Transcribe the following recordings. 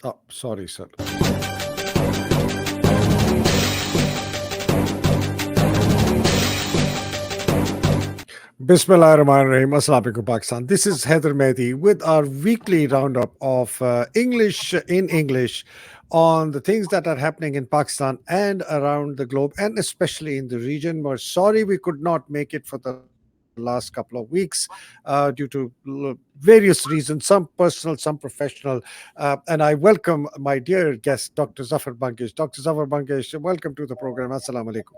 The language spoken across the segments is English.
Oh, sorry, sir. Bismillahirrahmanirrahim. Assalamu alaikum, Pakistan. This is Heather Mehdi with our weekly roundup of English in English on the things that are happening in Pakistan and around the globe, and especially in the region. We're sorry we could not make it for the last couple of weeks due to various reasons, some personal, some professional. And I welcome my dear guest, Dr. Zafar Bangash. Dr. Zafar Bangash, welcome to the program. Assalamu alaikum.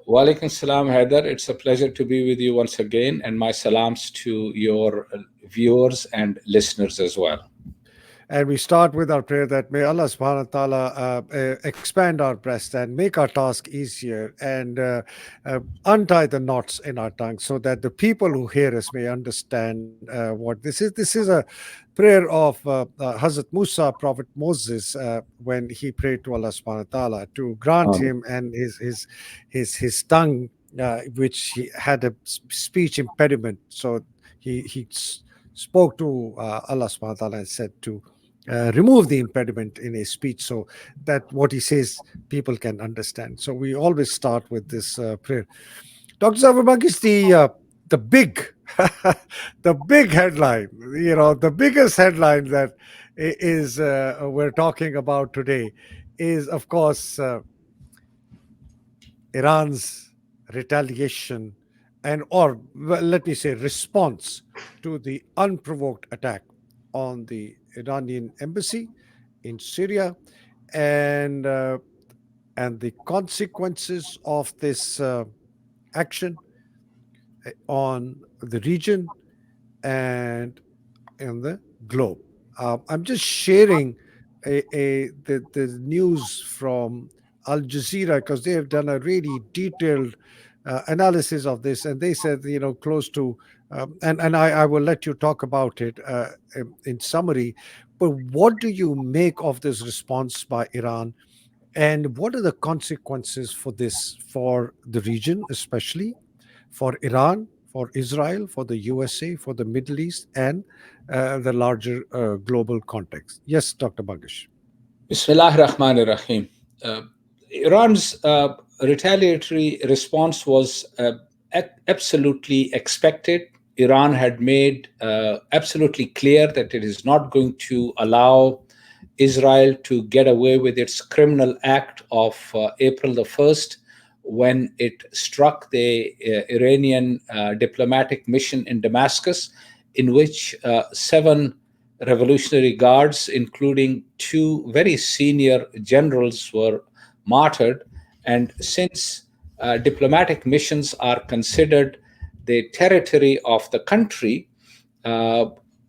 Walaikum salam, Haider. It's a pleasure to be with you once again, and my salams to your viewers and listeners as well. And we start with our prayer that may Allah subhanahu wa ta'ala expand our breast and make our task easier and untie the knots in our tongue so that the people who hear us may understand what this is. This is a prayer of Hazrat Musa, Prophet Moses, when he prayed to Allah subhanahu wa ta'ala to grant him and his tongue, which he had a speech impediment. So he spoke to Allah subhanahu wa ta'ala and said to remove the impediment in his speech so that what he says people can understand. So we always start with this prayer. Dr. Zavabak is the big the big headline, the biggest headline that is we're talking about today is, of course, Iran's retaliation or well, let me say response to the unprovoked attack on the Iranian embassy in Syria, and the consequences of this action on the region and in the globe. I'm just sharing the news from Al Jazeera because they have done a really detailed analysis of this, and they said, close to, and I will let you talk about it in summary. But what do you make of this response by Iran, and what are the consequences for this for the region, especially for Iran, for Israel, for the USA, for the Middle East, and the larger global context? Yes, Dr. Bangash. Bismillah ar-Rahman ar-Rahim. Iran's retaliatory response was absolutely expected. Iran had made absolutely clear that it is not going to allow Israel to get away with its criminal act of April the 1st when it struck the Iranian diplomatic mission in Damascus, in which 7 Revolutionary Guards, including 2 very senior generals, were martyred. And since diplomatic missions are considered the territory of the country,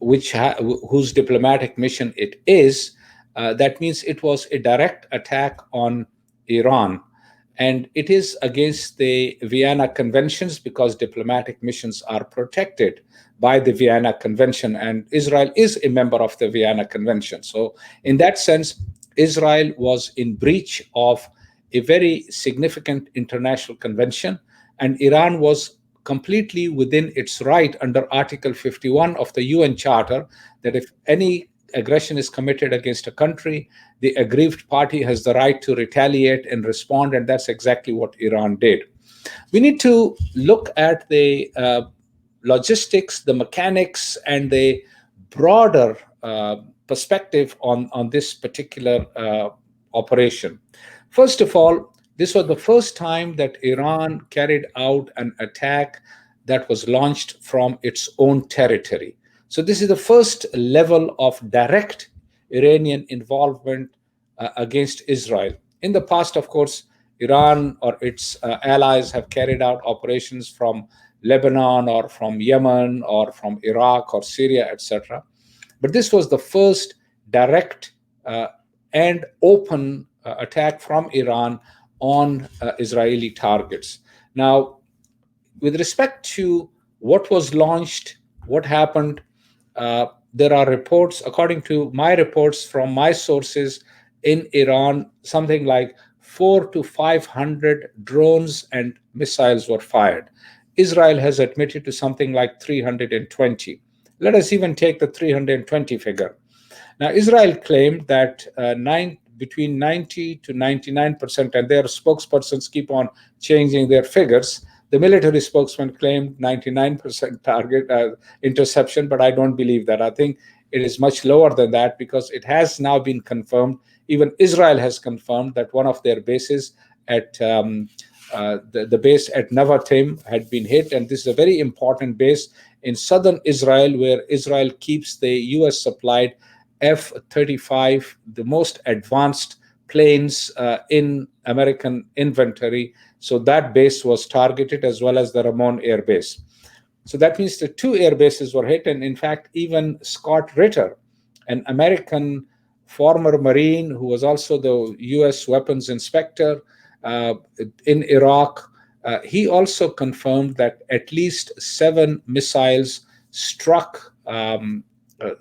whose diplomatic mission it is, that means it was a direct attack on Iran. And it is against the Vienna Conventions because diplomatic missions are protected by the Vienna Convention, and Israel is a member of the Vienna Convention. So in that sense, Israel was in breach of a very significant international convention, and Iran was completely within its right under Article 51 of the UN Charter that if any aggression is committed against a country, the aggrieved party has the right to retaliate and respond, and that's exactly what Iran did. We need to look at the logistics, the mechanics, and the broader perspective on this particular operation. First of all, this was the first time that Iran carried out an attack that was launched from its own territory. So this is the first level of direct Iranian involvement against Israel. In the past, of course, Iran or its allies have carried out operations from Lebanon or from Yemen or from Iraq or Syria, etc. But this was the first direct and open attack from Iran on Israeli targets. Now, with respect to what was launched, what happened, there are reports, according to my reports from my sources in Iran, something like 400 to 500 drones and missiles were fired. Israel has admitted to something like 320. Let us even take the 320 figure. Now, Israel claimed that between 90 to 99%, and their spokespersons keep on changing their figures. The military spokesman claimed 99% target interception, but I don't believe that. I think it is much lower than that because it has now been confirmed. Even Israel has confirmed that one of their bases at the base at Navatim had been hit, and this is a very important base in southern Israel, where Israel keeps the U.S. supplied F-35, the most advanced planes in American inventory. So that base was targeted, as well as the Ramon Air Base. So that means the two air bases were hit. And in fact, even Scott Ritter, an American former Marine who was also the US weapons inspector uh, in Iraq, he also confirmed that at least 7 missiles struck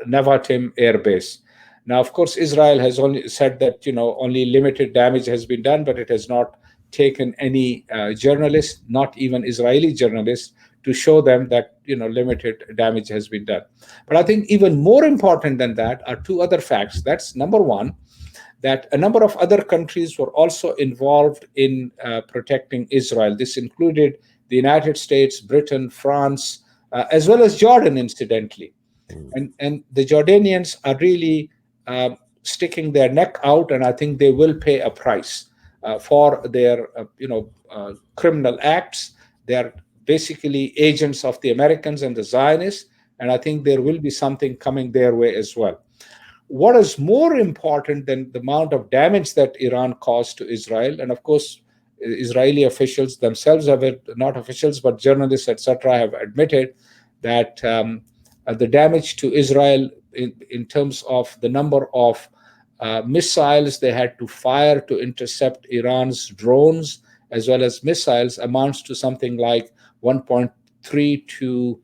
Nevatim Air Base. Now, of course, Israel has only said that only limited damage has been done, but it has not taken any journalists, not even Israeli journalists, to show them that limited damage has been done. But I think even more important than that are two other facts. That's number one, that a number of other countries were also involved in protecting Israel. This included the United States, Britain, France, as well as Jordan, incidentally. And the Jordanians are really sticking their neck out, and I think they will pay a price for their criminal acts. They are basically agents of the Americans and the Zionists, and I think there will be something coming their way as well. What is more important than the amount of damage that Iran caused to Israel, and of course, Israeli officials themselves have, not officials, but journalists, etc., have admitted that the damage to Israel in terms of the number of missiles they had to fire to intercept Iran's drones as well as missiles amounts to something like 1.3 to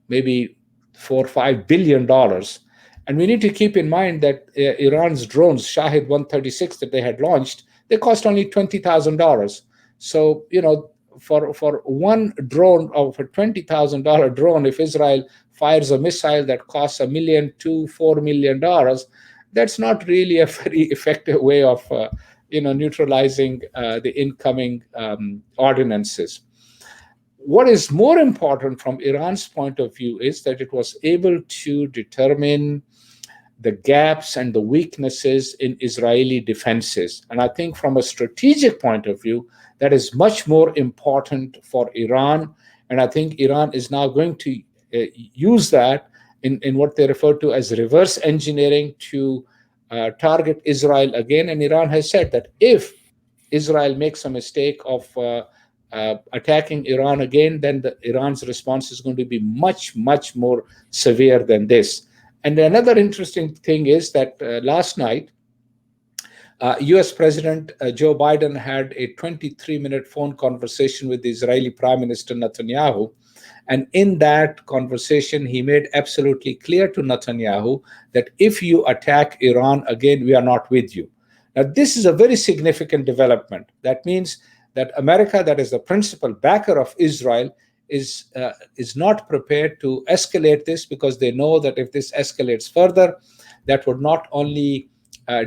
maybe 4 or 5 billion dollars. And we need to keep in mind that Iran's drones, Shahid 136 that they had launched, they cost only $20,000. So, for one drone, of a $20,000 drone, if Israel fires a missile that costs $1 million to $4 million, that's not really a very effective way of, neutralizing the incoming ordinances. What is more important from Iran's point of view is that it was able to determine the gaps and the weaknesses in Israeli defenses. And I think from a strategic point of view, that is much more important for Iran. And I think Iran is now going to use that in what they refer to as reverse engineering to target Israel again. And Iran has said that if Israel makes a mistake of attacking Iran again, then Iran's response is going to be much, much more severe than this. And another interesting thing is that last night, US President Joe Biden had a 23-minute phone conversation with the Israeli Prime Minister Netanyahu. And in that conversation, he made absolutely clear to Netanyahu that if you attack Iran again, we are not with you. Now, this is a very significant development. That means that America, that is the principal backer of Israel, is not prepared to escalate this, because they know that if this escalates further, that would not only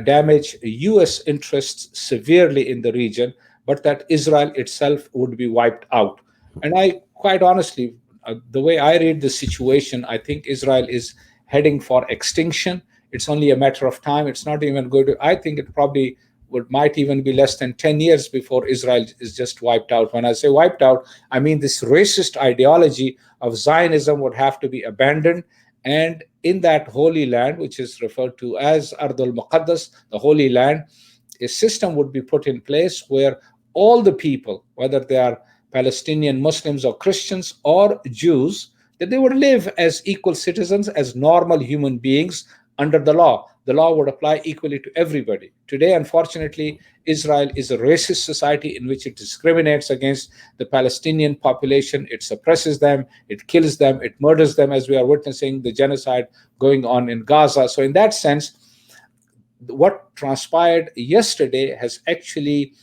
damage US interests severely in the region, but that Israel itself would be wiped out. And I quite honestly, the way I read the situation, I think Israel is heading for extinction. It's only a matter of time. It's not even going to, I think it probably might even be less than 10 years before Israel is just wiped out. When I say wiped out, I mean this racist ideology of Zionism would have to be abandoned. And in that holy land, which is referred to as Ardul Muqaddas, the Holy Land, a system would be put in place where all the people, whether they are Palestinian Muslims or Christians or Jews, that they would live as equal citizens, as normal human beings under the law. The law would apply equally to everybody. Today, unfortunately, Israel is a racist society in which it discriminates against the Palestinian population. It suppresses them, it kills them, it murders them, as we are witnessing the genocide going on in Gaza. So in that sense, what transpired yesterday has actually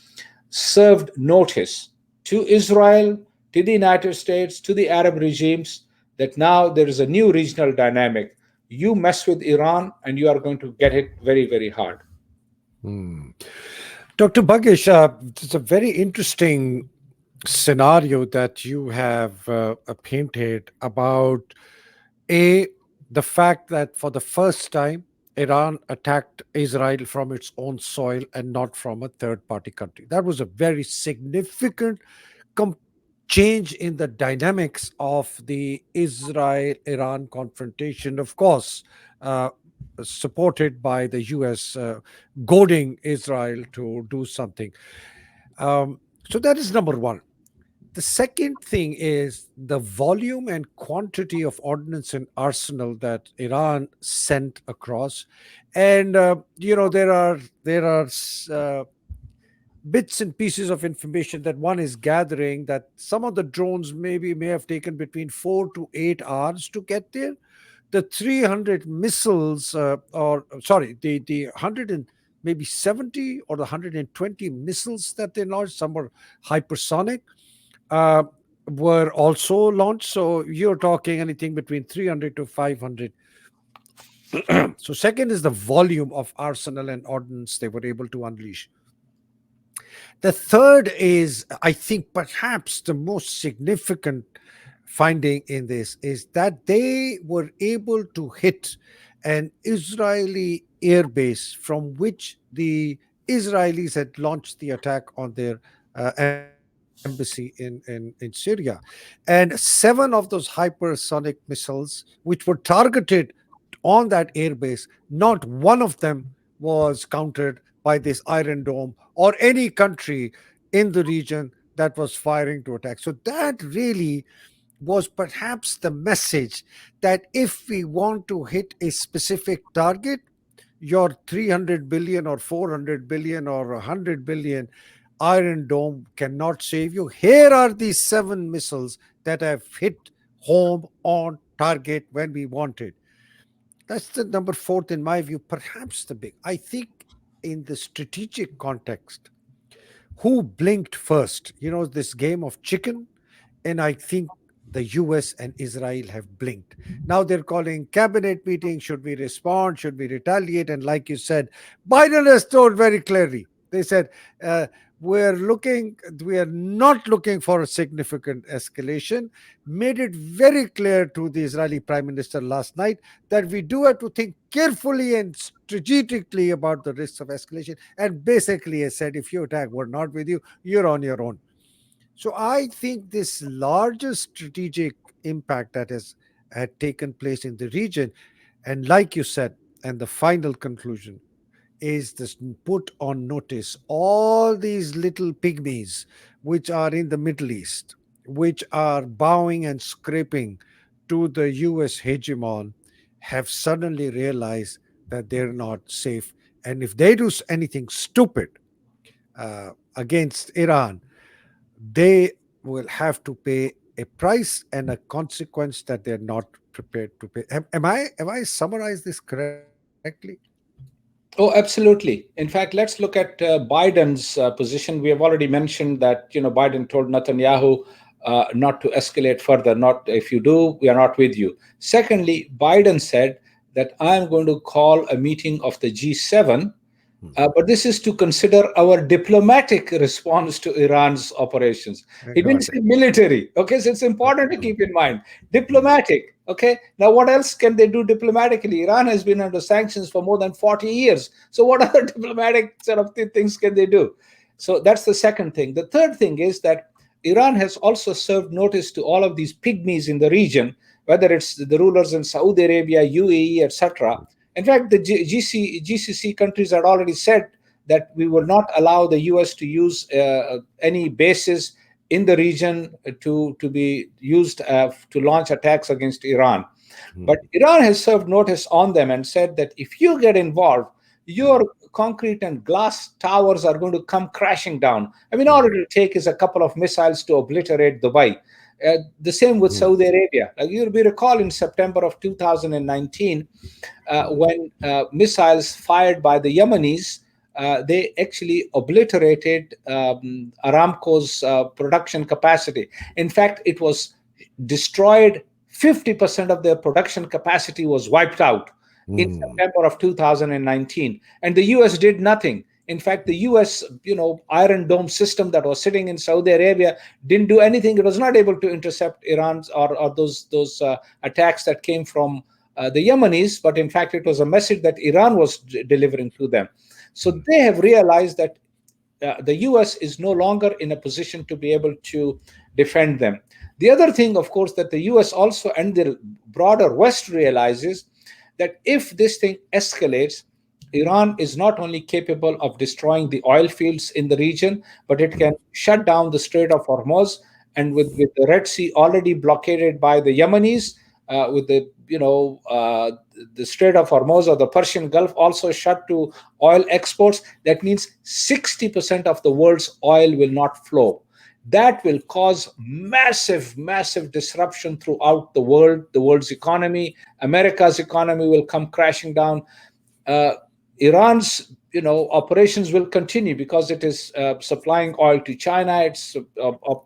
served notice to Israel, to the United States, to the Arab regimes, that now there is a new regional dynamic. You mess with Iran, and you are going to get it very, very hard. Hmm. Dr. Bangash, it's a very interesting scenario that you have painted about a the fact that for the first time Iran attacked Israel from its own soil and not from a third party country. That was a very significant com- change in the dynamics of the Israel Iran confrontation, of course, uh, supported by the US, goading Israel to do something. So that is number one. The second thing is the volume and quantity of ordnance and arsenal that Iran sent across, and there are bits and pieces of information that one is gathering that some of the drones maybe may have taken between 4 to 8 hours to get there. The 300 missiles, or sorry, the 100 and maybe 70 or the 120 missiles that they launched, some were hypersonic, uh, were also launched. So you're talking anything between 300 to 500. So, second is the volume of arsenal and ordnance they were able to unleash. The third is, I think, perhaps the most significant finding in this is that they were able to hit an Israeli airbase from which the Israelis had launched the attack on their embassy in Syria. And seven of those hypersonic missiles, which were targeted on that airbase, not one of them was countered by this Iron Dome or any country in the region that was firing to attack. So that really was perhaps the message that if we want to hit a specific target, your 300 billion or 400 billion or 100 billion Iron Dome cannot save you. Here are these seven missiles that have hit home on target when we wanted. That's the number fourth, in my view, perhaps the big. I think in the strategic context, who blinked first? This game of chicken, and I think the US and Israel have blinked. Now they're calling cabinet meetings. Should we respond? Should we retaliate? And like you said, Biden has told very clearly. They said, uh, we are not looking for a significant escalation. Made it very clear to the Israeli Prime Minister last night that we do have to think carefully and strategically about the risks of escalation. And basically, has said, if you attack, we're not with you. You're on your own. So I think this larger strategic impact that has had taken place in the region, and like you said, and the final conclusion is this: put on notice all these little pygmies which are in the Middle East, which are bowing and scraping to the US hegemon, have suddenly realized that they're not safe. And if they do anything stupid against Iran, they will have to pay a price and a consequence that they're not prepared to pay. Am I summarized this correctly? Oh, absolutely. In fact, let's look at Biden's position. We have already mentioned that Biden told Netanyahu not to escalate further. Not if you do, we are not with you. Secondly, Biden said that I am going to call a meeting of the G7, but this is to consider our diplomatic response to Iran's operations. I He didn't got say it. military. Okay, so it's important to keep in mind diplomatic. Okay, now what else can they do diplomatically? Iran has been under sanctions for more than 40 years. So, what other diplomatic sort of things can they do? So, that's the second thing. The third thing is that Iran has also served notice to all of these pygmies in the region, whether it's the rulers in Saudi Arabia, UAE, etc. In fact, the GCC countries had already said that we will not allow the US to use any bases in the region to be used to launch attacks against Iran. But Hmm. Iran has served notice on them and said that if you get involved, your concrete and glass towers are going to come crashing down. I mean, all it Hmm. will take is a couple of missiles to obliterate Dubai. The same with Hmm. Saudi Arabia. Like you'll be recall in September of 2019, Hmm. when missiles fired by the Yemenis, they actually obliterated Aramco's production capacity. In fact, it was destroyed 50% of their production capacity was wiped out in Mm. September of 2019, and the US did nothing. In fact, the US, Iron Dome system that was sitting in Saudi Arabia didn't do anything. It was not able to intercept Iran's or those attacks that came from the Yemenis, but in fact, it was a message that Iran was delivering to them. So Mm. they have realized that the US is no longer in a position to be able to defend them. The other thing, of course, that the US also and the broader West realizes that if this thing escalates, Iran is not only capable of destroying the oil fields in the region, but it can shut down the Strait of Hormuz. And with the Red Sea already blockaded by the Yemenis, with the Strait of Hormuz or the Persian Gulf also shut to oil exports, that means 60% of the world's oil will not flow. That will cause massive, massive disruption throughout the world, the world's economy. America's economy will come crashing down. uh, Iran's operations will continue because it is supplying oil to China. It's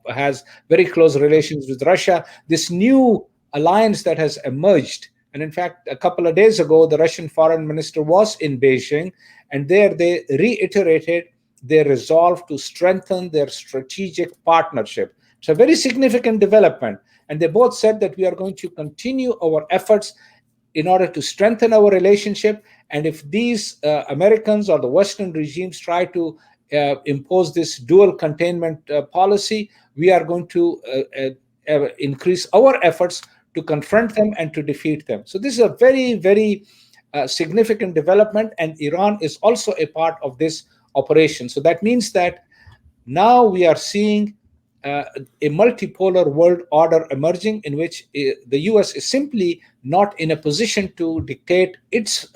has very close relations with Russia. This new alliance that has emerged, and in fact, a couple of days ago, the Russian foreign minister was in Beijing, and there they reiterated their resolve to strengthen their strategic partnership. It's a very significant development, and they both said that we are going to continue our efforts in order to strengthen our relationship. And if these Americans or the Western regimes try to impose this dual containment policy, we are going to increase our efforts to confront them and to defeat them. So this is a very, very significant development, and Iran is also a part of this operation. So that means that now we are seeing uh, a multipolar world order emerging in which the US is simply not in a position to dictate its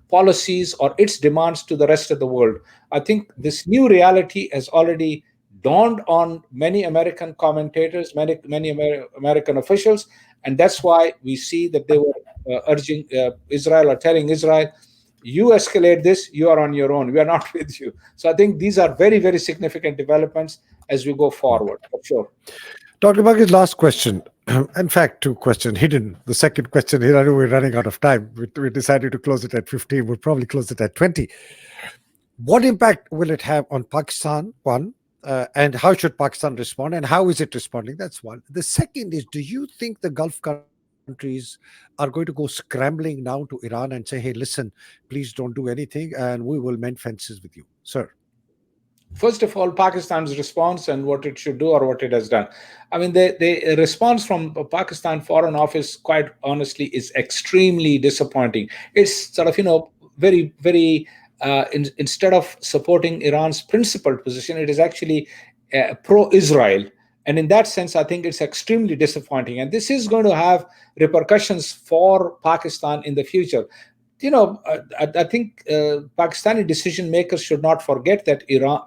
policies or its demands to the rest of the world. I think this new reality has already dawned on many American commentators, many American officials, and that's why we see that they were urging Israel or telling Israel, you escalate this, you are on your own, we are not with you. So I think these are very, very significant developments as we go forward, for sure. Dr. Bangash, last question. In fact, two questions hidden. The second question here, I know we're running out of time. We decided to close it at 15. We'll probably close it at 20. What impact will it have on Pakistan? One, and how should Pakistan respond, and how is it responding? That's one. The second is, do you think the Gulf countries are going to go scrambling now to Iran and say, hey, listen, please don't do anything and we will mend fences with you? Sir. First of all, Pakistan's response and what it should do or what it has done. I mean, the response from Pakistan Foreign Office, quite honestly, is extremely disappointing. It's sort of, very, very, instead of supporting Iran's principled position, it is actually pro Israel. And in that sense, I think it's extremely disappointing. And this is going to have repercussions for Pakistan in the future. I think Pakistani decision makers should not forget that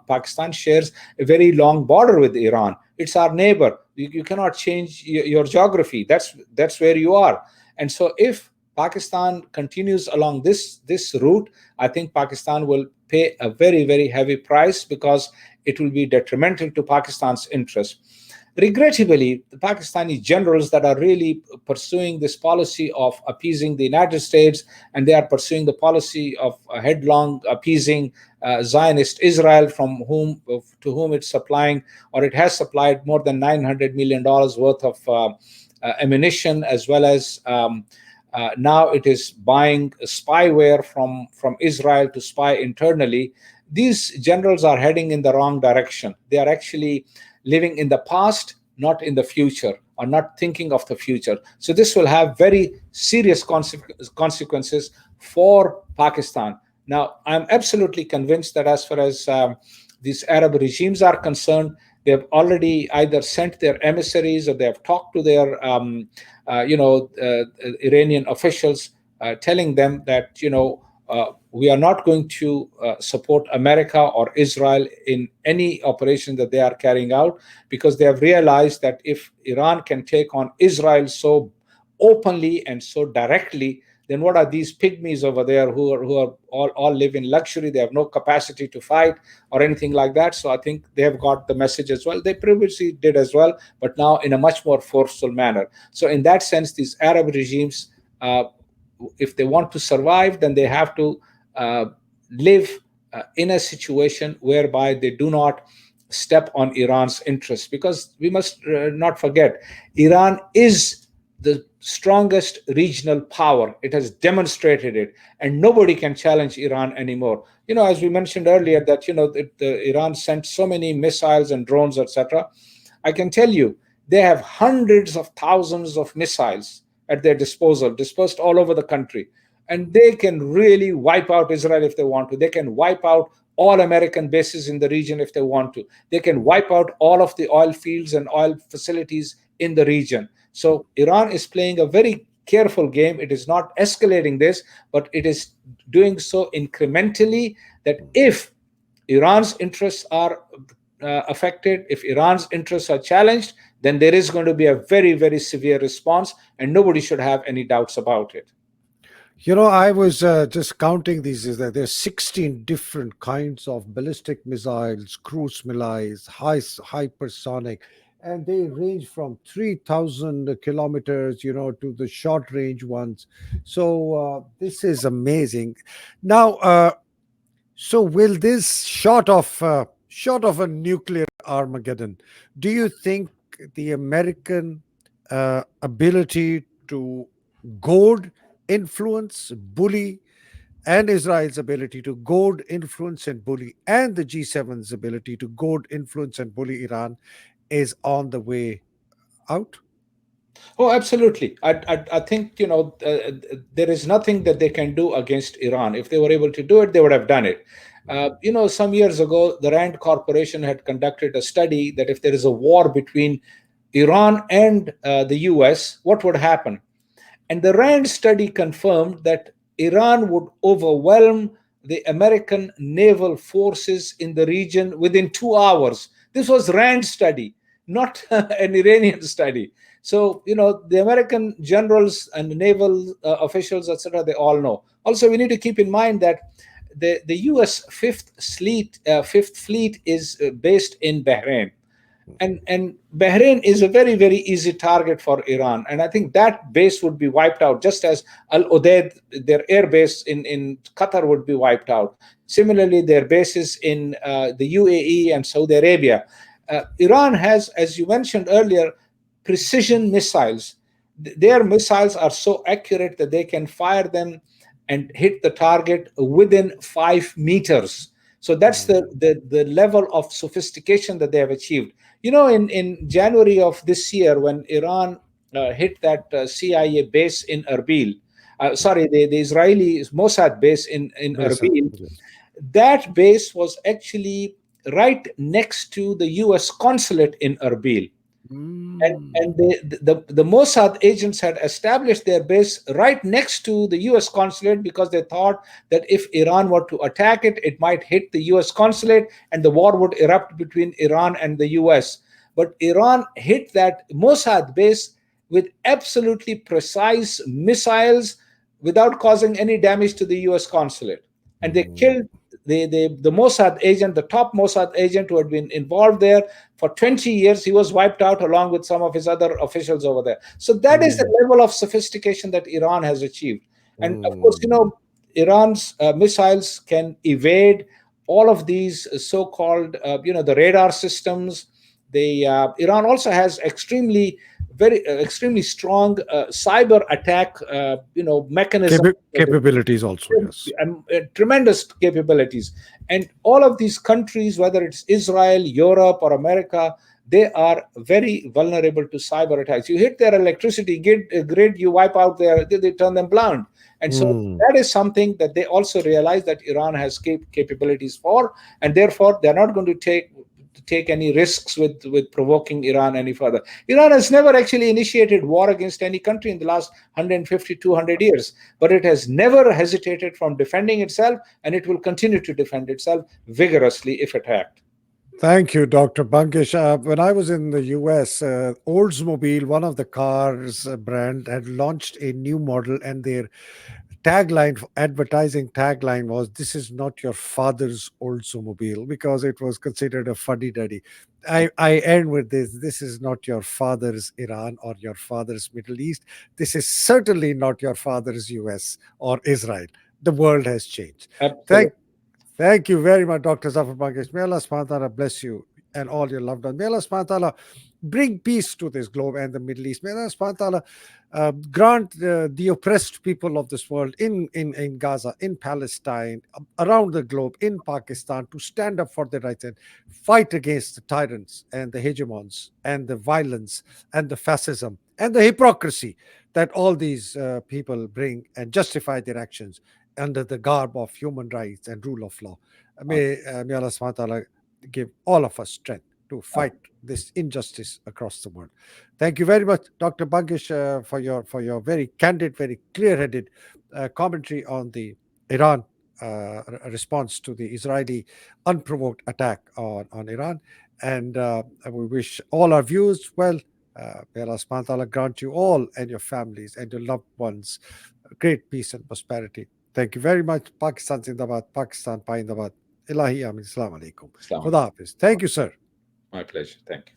Pakistan shares a very long border with Iran. It's our neighbor. You cannot change your geography. That's where you are. And so, if Pakistan continues along this route, I think Pakistan will pay a very, very heavy price because it will be detrimental to Pakistan's interest. Regrettably, the Pakistani generals that are really pursuing this policy of appeasing the United States, and they are pursuing the policy of headlong appeasing Zionist Israel, to whom it's supplying, or it has supplied, more than $900 million worth of ammunition, as well as now it is buying spyware from Israel to spy internally. These generals are heading in the wrong direction. They are actually living in the past, not in the future, or not thinking of the future. So this will have very serious consequences for Pakistan. Now, I'm absolutely convinced that as far as these Arab regimes are concerned, they have already either sent their emissaries or they have talked to their, Iranian officials, telling them that we are not going to support America or Israel in any operation that they are carrying out, because they have realized that if Iran can take on Israel so openly and so directly, then what are these pygmies over there who are all live in luxury? They have no capacity to fight or anything like that. So I think they have got the message as well. They previously did as well, but now in a much more forceful manner. So in that sense, these Arab regimes, uh, if they want to survive, then they have to uh, live in a situation whereby they do not step on Iran's interests. Because we must not forget, Iran is the strongest regional power. It has demonstrated it, and nobody can challenge Iran anymore. As we mentioned earlier, that Iran sent so many missiles and drones, etc. I can tell you, they have hundreds of thousands of missiles at their disposal, dispersed all over the country. And they can really wipe out Israel if they want to. They can wipe out all American bases in the region if they want to. They can wipe out all of the oil fields and oil facilities in the region. So Iran is playing a very careful game. It is not escalating this, but it is doing so incrementally, that if Iran's interests are affected, if Iran's interests are challenged, then there is going to be a very, very severe response, and nobody should have any doubts about it. I was just counting these. Is that there's 16 different kinds of ballistic missiles, cruise missiles, hypersonic, and they range from 3,000 kilometers, to the short range ones. So this is amazing. Now, so will this short of a nuclear Armageddon? Do you think the American ability to goad, influence, bully, and Israel's ability to goad, influence, and bully, and the G7's ability to goad, influence, and bully Iran is on the way out? Oh, absolutely. I think, there is nothing that they can do against Iran. If they were able to do it, they would have done it. Some years ago, the Rand Corporation had conducted a study that if there is a war between Iran and the US, what would happen? And the Rand study confirmed that Iran would overwhelm the American naval forces in the region within 2 hours. This was Rand study, not an Iranian study. So, the American generals and naval officials, etc., they all know. Also, we need to keep in mind that the U.S. Fifth Fleet is based in Bahrain, and Bahrain is a very, very easy target for Iran, and I think that base would be wiped out, just as Al Udeid, their air base in Qatar, would be wiped out. Similarly, their bases in the UAE and Saudi Arabia. Iran has, as you mentioned earlier, precision missiles. Their missiles are so accurate that they can fire them and hit the target within 5 meters. So that's the level of sophistication that they have achieved. In January of this year, when Iran hit that CIA base in Erbil, sorry, the Israeli Mossad base in Yes, sir. Erbil, Yes. that base was actually right next to the US consulate in Erbil. And Mm. the Mossad agents had established their base right next to the US consulate, because they thought that if Iran were to attack it, it might hit the US consulate and the war would erupt between Iran and the US. But Iran hit that Mossad base with absolutely precise missiles without causing any damage to the US consulate. And they killed Mm. the Mossad agent, the top Mossad agent who had been involved there for 20 years. He was wiped out along with some of his other officials over there. So that is the Mm. level of sophistication that Iran has achieved. And of course, Mm. Iran's missiles can evade all of these so-called, the radar systems. Iran also has extremely strong cyber attack, mechanism, Capabilities also, yes. tremendous capabilities. And all of these countries, whether it's Israel, Europe, or America, they are very vulnerable to cyber attacks. You hit their electricity grid, you wipe out they turn them blind. And so Mm. that is something that they also realize that Iran has capabilities for, and therefore they're not going to take any risks with provoking Iran any further. Iran has never actually initiated war against any country in the last 150, 200 years, but it has never hesitated from defending itself, and it will continue to defend itself vigorously if attacked. Thank you, Dr. Bangash. When I was in the US, Oldsmobile, one of the cars brand, had launched a new model, and their advertising tagline was, "This is not your father's Oldsmobile," because it was considered a fuddy duddy. I end with this: this is not your father's Iran or your father's Middle East. This is certainly not your father's US or Israel. The world has changed. Thank Absolutely. Thank you very much, Dr. Zafar Bangesh. May Allah subhanahu wa ta'ala bless you and all your loved ones. May Allah subhanahu wa ta'ala bring peace to this globe and the Middle East. May Allah subhanahu wa ta'ala grant the oppressed people of this world in Gaza, in Palestine, around the globe, in Pakistan, to stand up for their rights and fight against the tyrants and the hegemons and the violence and the fascism and the hypocrisy that all these people bring and justify their actions under the garb of human rights and rule of law. May Allah subhanahu wa ta'ala give all of us strength to fight this injustice across the world. Thank you very much, Dr. Bangish, for your very candid, very clear-headed commentary on the Iran response to the Israeli unprovoked attack on Iran. And we wish all our viewers well. May Allah subhanahu wa ta'ala grant you all and your families and your loved ones great peace and prosperity. Thank you very much. Pakistan Zindabad, Pakistan Paindabad. Ilahi Amin. Assalamu alaikum. Islam. Khuda Hafiz. Thank you, sir. My pleasure. Thank you.